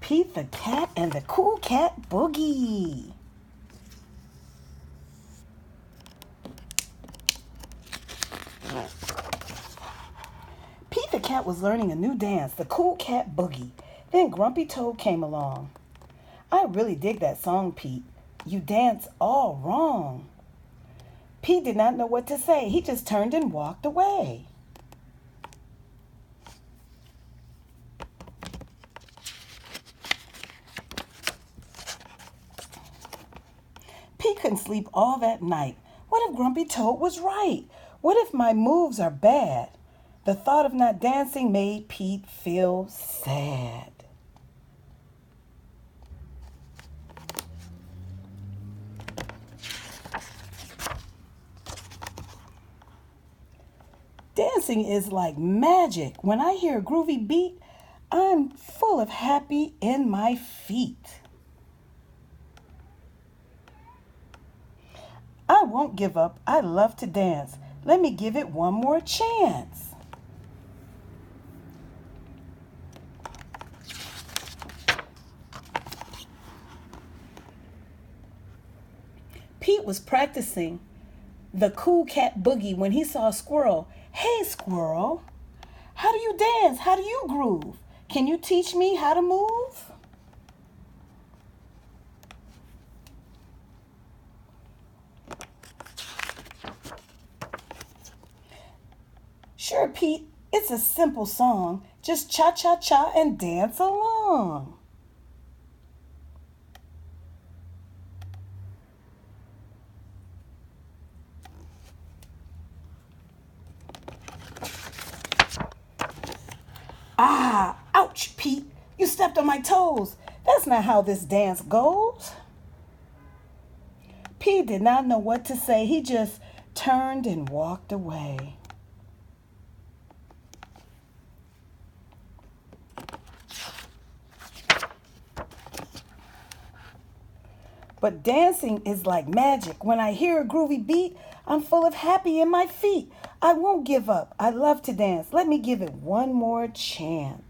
Pete the Cat and the Cool Cat Boogie. Pete the Cat was learning a new dance, the Cool Cat Boogie. Then Grumpy Toad came along. I really dig that song, Pete. You dance all wrong. Pete did not know what to say. He just turned and walked away. Pete couldn't sleep all that night. What if Grumpy Toad was right? What if my moves are bad? The thought of not dancing made Pete feel sad. Dancing is like magic. When I hear a groovy beat, I'm full of happy in my feet. I won't give up. I love to dance. Let me give it one more chance. Pete was practicing the Cool Cat Boogie when he saw a squirrel. Hey, squirrel, how do you dance? How do you groove? Can you teach me how to move? Sure, Pete, it's a simple song. Just cha-cha-cha and dance along. Ah, ouch, Pete. You stepped on my toes. That's not how this dance goes. Pete did not know what to say. He just turned and walked away. But dancing is like magic. When I hear a groovy beat, I'm full of happy in my feet. I won't give up. I love to dance. Let me give it one more chance.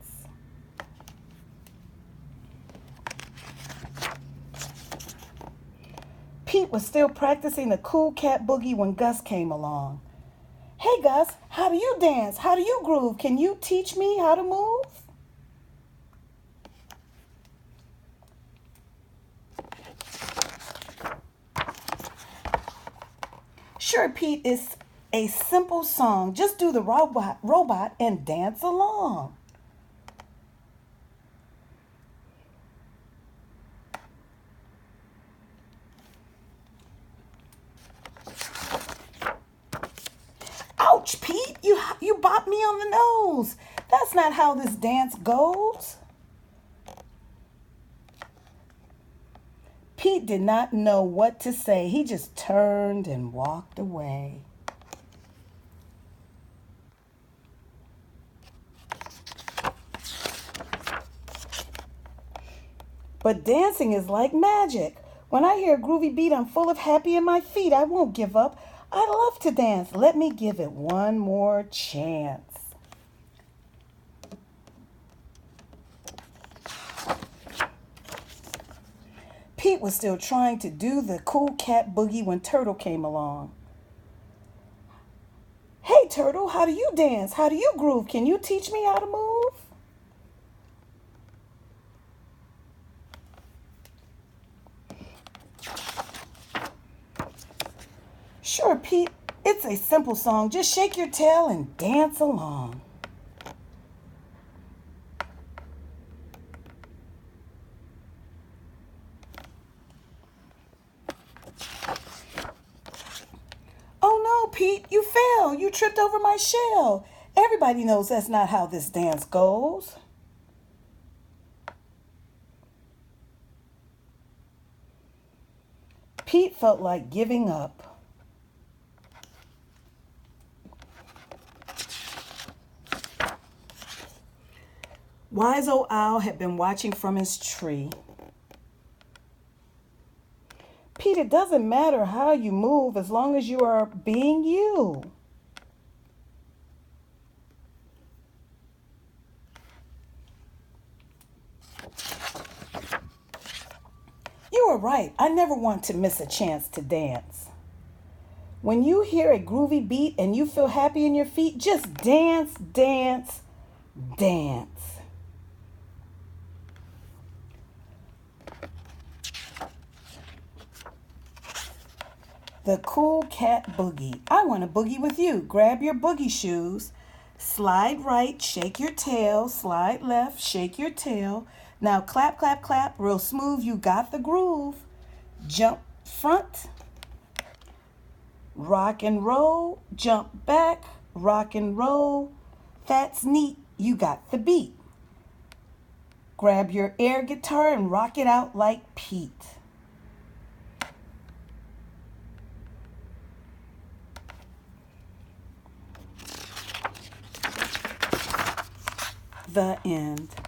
Pete was still practicing the Cool Cat Boogie when Gus came along. Hey, Gus, how do you dance? How do you groove? Can you teach me how to move? Sure, Pete, it's a simple song. Just do the robot and dance along. Ouch, Pete, you bopped me on the nose. That's not how this dance goes. Pete did not know what to say. He just turned and walked away. But dancing is like magic. When I hear a groovy beat, I'm full of happy in my feet. I won't give up. I love to dance. Let me give it one more chance. Pete was still trying to do the Cool Cat Boogie when Turtle came along. Hey, Turtle, how do you dance? How do you groove? Can you teach me how to move? Sure, Pete, it's a simple song. Just shake your tail and dance along. Oh no, Pete, you fell. You tripped over my shell. Everybody knows that's not how this dance goes. Pete felt like giving up. Wise Old Owl had been watching from his tree. Pete, it doesn't matter how you move as long as you are being you. You're right. I never want to miss a chance to dance. When you hear a groovy beat and you feel happy in your feet, just dance, dance, dance. The Cool Cat Boogie. I want to boogie with you. Grab your boogie shoes. Slide right, shake your tail. Slide left, shake your tail. Now clap, clap, clap. Real smooth, you got the groove. Jump front. Rock and roll. Jump back. Rock and roll. That's neat. You got the beat. Grab your air guitar and rock it out like Pete. The end.